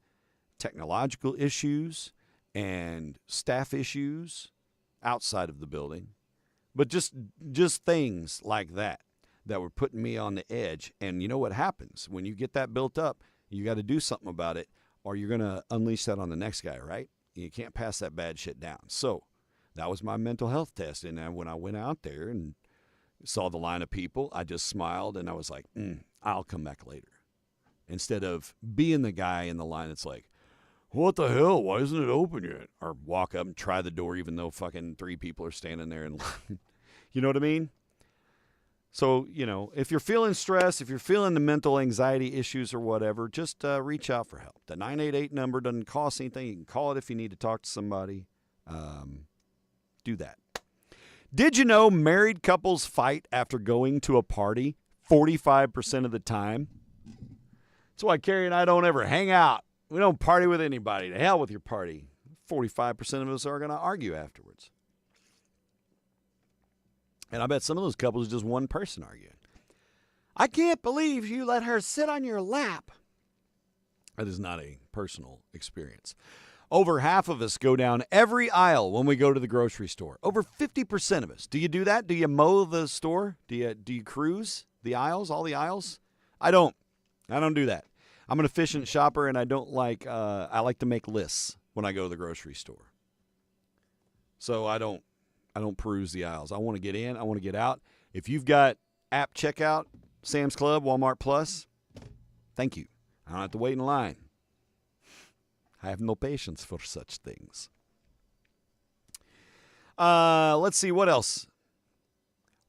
technological issues and staff issues outside of the building, but just things like that were putting me on the edge. And you know what happens when you get that built up? You got to do something about it, or you're going to unleash that on the next guy, right? You can't pass that bad shit down. So that was my mental health test. And when I went out there and saw the line of people, I just smiled and I was like, I'll come back later. Instead of being the guy in the line that's like, what the hell? Why isn't it open yet? Or walk up and try the door even though fucking 3 people are standing there in line. You know what I mean? So, if you're feeling stress, if you're feeling the mental anxiety issues or whatever, just reach out for help. The 988 number doesn't cost anything. You can call it if you need to talk to somebody. Do that. Did you know married couples fight after going to a party 45% of the time? That's why Carrie and I don't ever hang out. We don't party with anybody. To hell with your party. 45% of us are going to argue afterwards. And I bet some of those couples are just one person arguing. I can't believe you let her sit on your lap. That is not a personal experience. Over half of us go down every aisle when we go to the grocery store. Over 50% of us. Do you do that? Do you mow the store? Do you cruise the aisles, all the aisles? I don't. I don't do that. I'm an efficient shopper, and I don't like. I like to make lists when I go to the grocery store. So I don't peruse the aisles. I want to get in. I want to get out. If you've got app checkout, Sam's Club, Walmart Plus, thank you. I don't have to wait in line. I have no patience for such things. Let's see what else.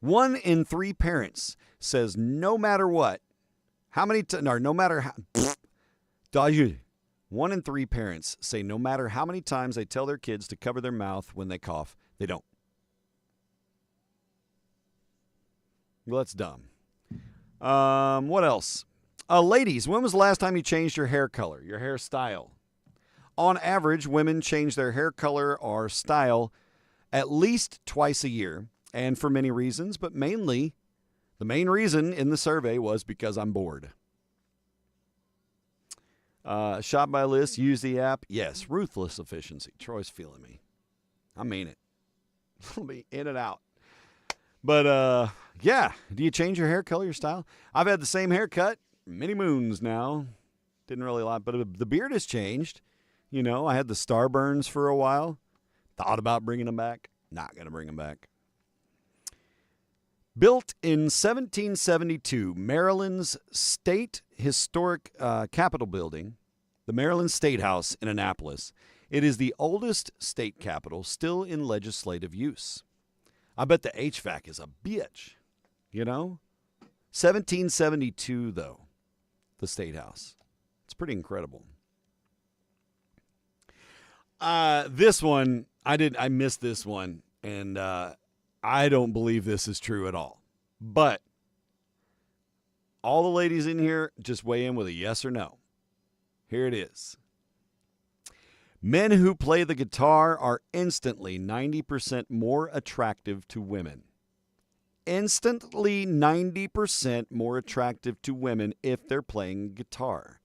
1 in 3 parents says no matter what, no matter how. 1 in 3 parents say no matter how many times they tell their kids to cover their mouth when they cough, they don't. Well, that's dumb. What else? Ladies, when was the last time you changed your hair color, your hairstyle? On average, women change their hair color or style at least twice a year, and for many reasons, but mainly, the main reason in the survey was because I'm bored. Shop by list, use the app. Yes, ruthless efficiency. Troy's feeling me. I mean it. I'll be in and out. But, yeah, do you change your hair color, your style? I've had the same haircut many moons now. Didn't really like, but the beard has changed. You know, I had the starburns for a while. Thought about bringing them back. Not going to bring them back. Built in 1772, Maryland's State Historic Capitol Building, the Maryland State House in Annapolis. It is the oldest state capitol still in legislative use. I bet the HVAC is a bitch, you know? 1772, though, the State House. It's pretty incredible. This one, I missed this one, and I don't believe this is true at all. But all the ladies in here, just weigh in with a yes or no. Here it is. Men who play the guitar are instantly 90% more attractive to women. Instantly 90% more attractive to women if they're playing guitar.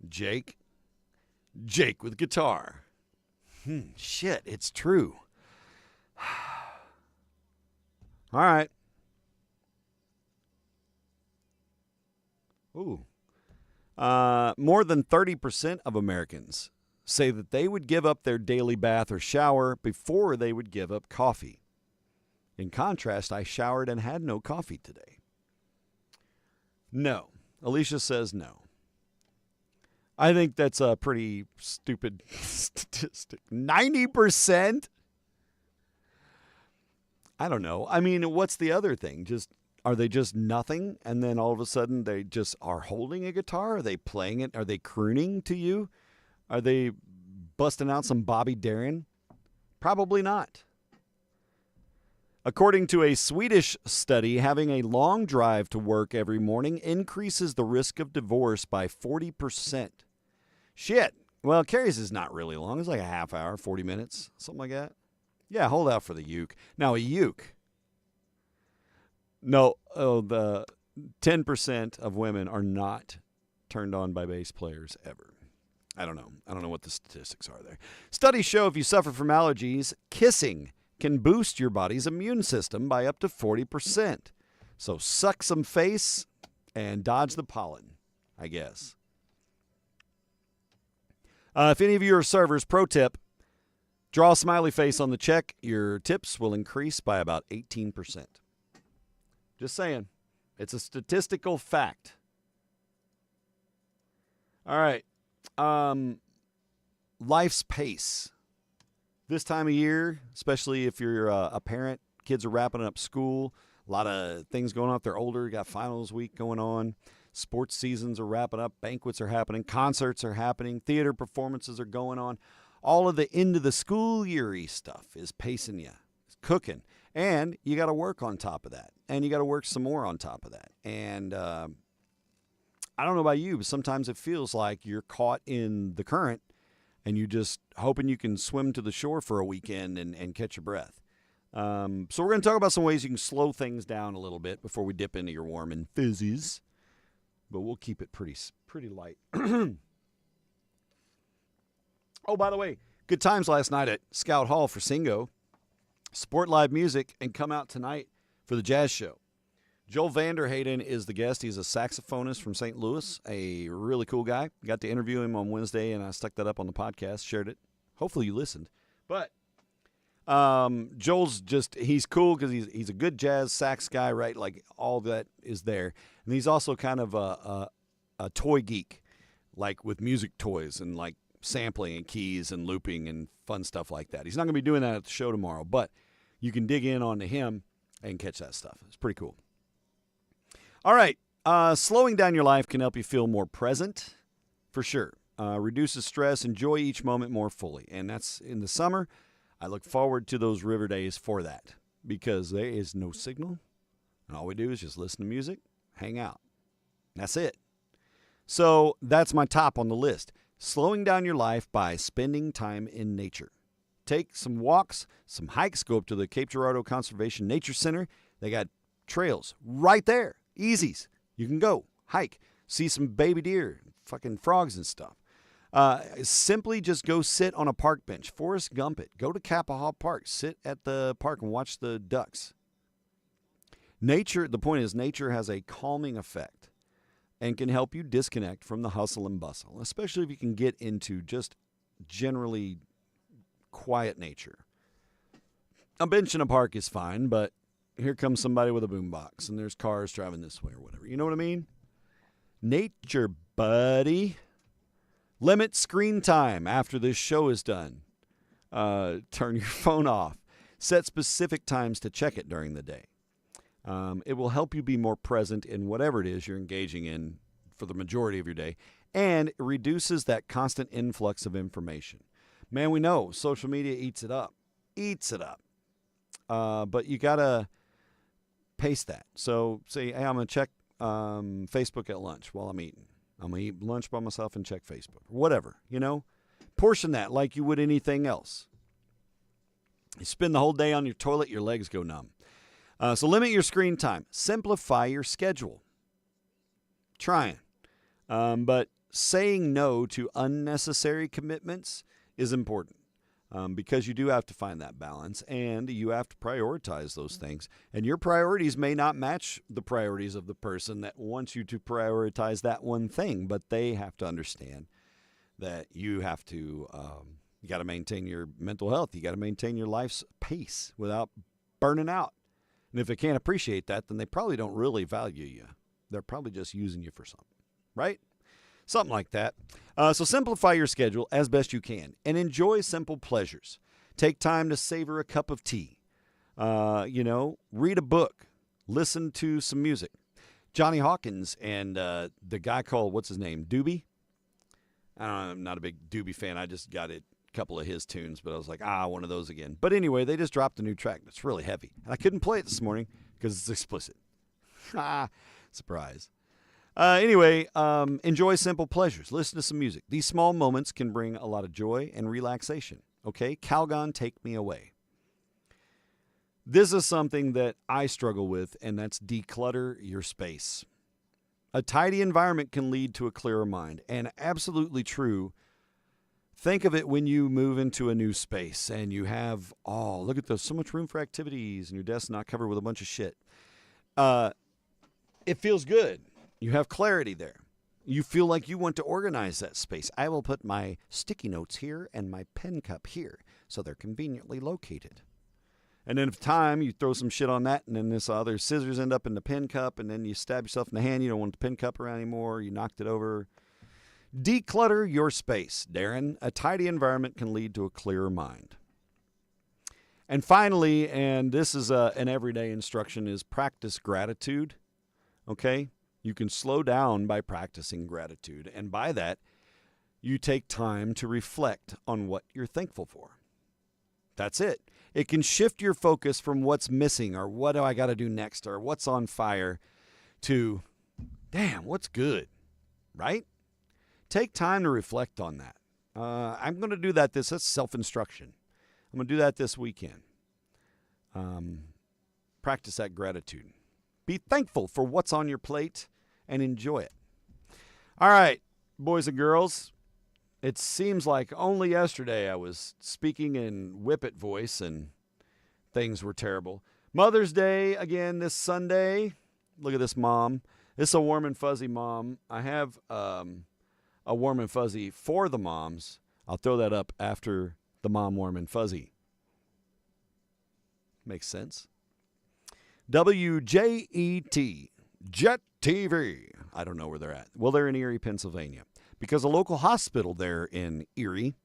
Jake with guitar. Shit, it's true. All right. Ooh. More than 30% of Americans say that they would give up their daily bath or shower before they would give up coffee. In contrast, I showered and had no coffee today. No. Alicia says no. I think that's a pretty stupid statistic. 90%? I don't know. I mean, what's the other thing? Are they just nothing? And then all of a sudden they just are holding a guitar? Are they playing it? Are they crooning to you? Are they busting out some Bobby Darin? Probably not. According to a Swedish study, having a long drive to work every morning increases the risk of divorce by 40%. Shit. Well, Carrie's is not really long. It's like a half hour, 40 minutes, something like that. Yeah, hold out for the uke. Now, a uke. No, the 10% of women are not turned on by bass players ever. I don't know. I don't know what the statistics are there. Studies show if you suffer from allergies, kissing can boost your body's immune system by up to 40%. So suck some face and dodge the pollen, I guess. If any of you are servers, pro tip, draw a smiley face on the check. Your tips will increase by about 18%. Just saying. It's a statistical fact. All right. Life's pace. This time of year, especially if you're a parent, kids are wrapping up school. A lot of things going on if they're older. You got finals week going on. Sports seasons are wrapping up. Banquets are happening. Concerts are happening. Theater performances are going on. All of the end of the school year-y stuff is pacing you. It's cooking. And you got to work on top of that. And you got to work some more on top of that. And I don't know about you, but sometimes it feels like you're caught in the current and you just hoping you can swim to the shore for a weekend and catch your breath. So we're going to talk about some ways you can slow things down a little bit before we dip into your warm and fizzies. But we'll keep it pretty light. Oh, by the way, good times last night at Scout Hall for Singo. Support live music and come out tonight for the jazz show. Joel Vanderhayden is the guest. He's a saxophonist from St. Louis, a really cool guy. Got to interview him on Wednesday, and I stuck that up on the podcast, shared it. Hopefully you listened. But Joel's he's cool because he's a good jazz sax guy, right? Like all that is there. And he's also kind of a toy geek, like with music toys and like sampling and keys and looping and fun stuff like that. He's not going to be doing that at the show tomorrow, but you can dig in onto him and catch that stuff. It's pretty cool. All right. Slowing down your life can help you feel more present, for sure. Reduces stress, enjoy each moment more fully. And that's in the summer. I look forward to those river days for that because there is no signal. And all we do is just listen to music, hang out. That's it. So that's my top on the list. Slowing down your life by spending time in nature. Take some walks, some hikes. Go up to the Cape Girardeau Conservation Nature Center. They got trails right there. Easies. You can go hike, see some baby deer, fucking frogs and stuff. Simply just go sit on a park bench. Forrest Gump it. Go to Kappahaw Park. Sit at the park and watch the ducks. Nature, the point is, nature has a calming effect and can help you disconnect from the hustle and bustle, especially if you can get into just generally quiet nature. A bench in a park is fine, but here comes somebody with a boombox, and there's cars driving this way or whatever. You know what I mean? Nature, buddy. Limit screen time after this show is done. Turn your phone off. Set specific times to check it during the day. It will help you be more present in whatever it is you're engaging in for the majority of your day, and it reduces that constant influx of information. Man, we know social media eats it up. But you got to pace that. So say, hey, I'm going to check Facebook at lunch while I'm eating. I'm going to eat lunch by myself and check Facebook. Whatever, Portion that like you would anything else. You spend the whole day on your toilet, your legs go numb. So limit your screen time. Simplify your schedule. Trying. But saying no to unnecessary commitments is important. Because you do have to find that balance, and you have to prioritize those things. And your priorities may not match the priorities of the person that wants you to prioritize that one thing, but they have to understand that you have to, you got to maintain your mental health. You got to maintain your life's pace without burning out. And if they can't appreciate that, then they probably don't really value you. They're probably just using you for something, right? Something like that. So simplify your schedule as best you can and enjoy simple pleasures. Take time to savor a cup of tea. Read a book. Listen to some music. Johnny Hawkins and the guy called, what's his name, Doobie? I don't know, I'm not a big Doobie fan. I just got a couple of his tunes, but I was like, one of those again. But anyway, they just dropped a new track that's really heavy. And I couldn't play it this morning because it's explicit. Surprise. Anyway, enjoy simple pleasures. Listen to some music. These small moments can bring a lot of joy and relaxation. Okay? Calgon, take me away. This is something that I struggle with, and that's declutter your space. A tidy environment can lead to a clearer mind. And absolutely true. Think of it when you move into a new space and you have, look at this, so much room for activities and your desk's not covered with a bunch of shit. It feels good. You have clarity there. You feel like you want to organize that space. I will put my sticky notes here and my pen cup here so they're conveniently located. And then if time, you throw some shit on that, and then this other scissors end up in the pen cup, and then you stab yourself in the hand. You don't want the pen cup around anymore. You knocked it over. Declutter your space, Darren. A tidy environment can lead to a clearer mind. And finally, and this is an everyday instruction, is practice gratitude. Okay? You can slow down by practicing gratitude. And by that, you take time to reflect on what you're thankful for. That's it. It can shift your focus from what's missing or what do I got to do next or what's on fire to, damn, what's good, right? Take time to reflect on that. I'm going to do that. That's self-instruction. I'm going to do that this weekend. Practice that gratitude. Be thankful for what's on your plate and enjoy it. All right, boys and girls. It seems like only yesterday I was speaking in whippet voice and things were terrible. Mother's Day again this Sunday. Look at this mom. This is a warm and fuzzy mom. I have a warm and fuzzy for the moms. I'll throw that up after the mom warm and fuzzy. Makes sense. WJET, Jet TV. I don't know where they're at. Well, they're in Erie, Pennsylvania, because a local hospital there in Erie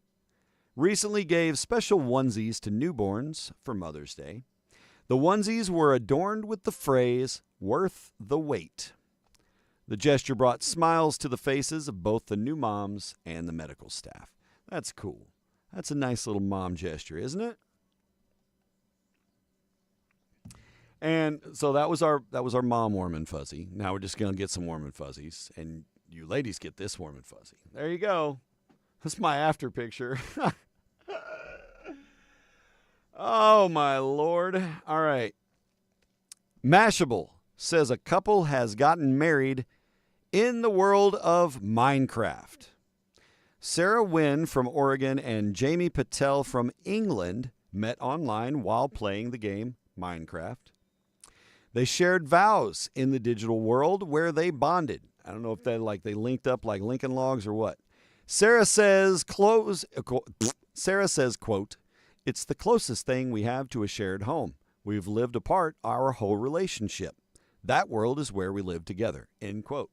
recently gave special onesies to newborns for Mother's Day. The onesies were adorned with the phrase, "worth the wait." The gesture brought smiles to the faces of both the new moms and the medical staff. That's cool. That's a nice little mom gesture, isn't it? And so that was our mom warm and fuzzy. Now we're just going to get some warm and fuzzies, and you ladies get this warm and fuzzy. There you go. That's my after picture. Oh, my Lord. All right. Mashable says a couple has gotten married in the world of Minecraft. Sarah Wynn from Oregon and Jamie Patel from England met online while playing the game Minecraft. They shared vows in the digital world where they bonded. I don't know if they linked up like Lincoln Logs or what. Sarah says, quote, "It's the closest thing we have to a shared home. We've lived apart our whole relationship. That world is where we live together," end quote.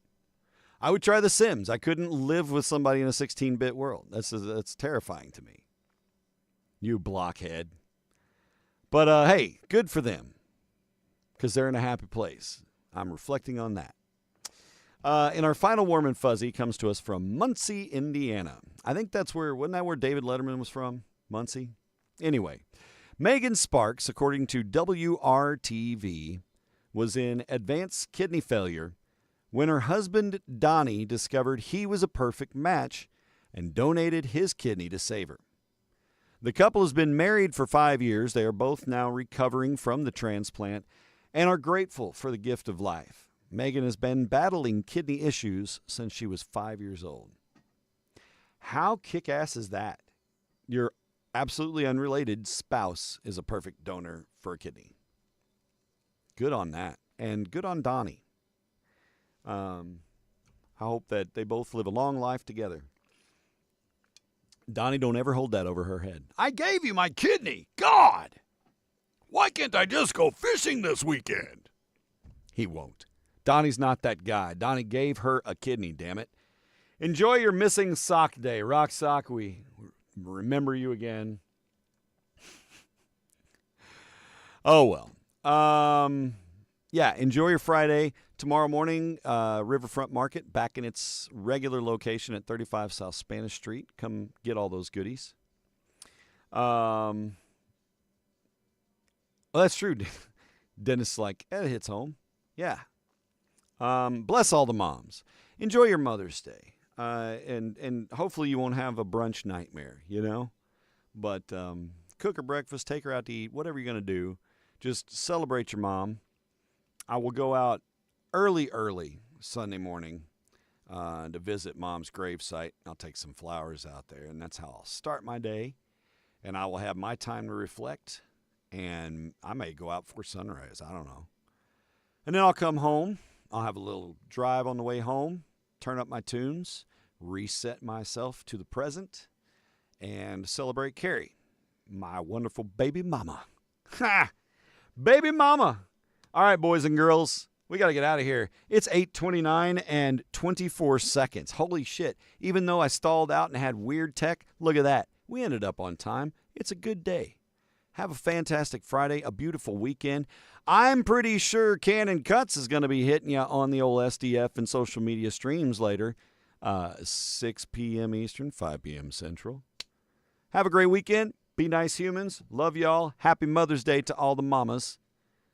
I would try The Sims. I couldn't live with somebody in a 16-bit world. That's terrifying to me. You blockhead. But hey, good for them, because they're in a happy place. I'm reflecting on that. And our final warm and fuzzy comes to us from Muncie, Indiana. I think wasn't that where David Letterman was from? Muncie? Anyway, Megan Sparks, according to WRTV, was in advanced kidney failure when her husband Donnie discovered he was a perfect match and donated his kidney to save her. The couple has been married for 5 years. They are both now recovering from the transplant and are grateful for the gift of life. Megan has been battling kidney issues since she was 5 years old. How kick-ass is that? Your absolutely unrelated spouse is a perfect donor for a kidney. Good on that. And good on Donnie. I hope that they both live a long life together. Donnie, don't ever hold that over her head. I gave you my kidney. God! Why can't I just go fishing this weekend? He won't. Donnie's not that guy. Donnie gave her a kidney, damn it. Enjoy your missing sock day. Rock Sock, we remember you again. Oh, well. Yeah, enjoy your Friday. Tomorrow morning, Riverfront Market back in its regular location at 35 South Spanish Street. Come get all those goodies. Well, that's true. Dennis is like, it hits home. Yeah. Bless all the moms. Enjoy your Mother's Day. And hopefully you won't have a brunch nightmare, you know? But cook her breakfast, take her out to eat, whatever you're going to do. Just celebrate your mom. I will go out early Sunday morning to visit Mom's gravesite. I'll take some flowers out there, and that's how I'll start my day. And I will have my time to reflect, and I may go out before sunrise. I don't know. And then I'll come home. I'll have a little drive on the way home, turn up my tunes, reset myself to the present, and celebrate Carrie, my wonderful baby mama. Ha! Baby mama! All right, boys and girls, we got to get out of here. It's 8:29 and 24 seconds. Holy shit. Even though I stalled out and had weird tech, look at that. We ended up on time. It's a good day. Have a fantastic Friday, a beautiful weekend. I'm pretty sure Cannon Cuts is going to be hitting you on the old SDF and social media streams later. 6 p.m. Eastern, 5 p.m. Central. Have a great weekend. Be nice humans. Love y'all. Happy Mother's Day to all the mamas.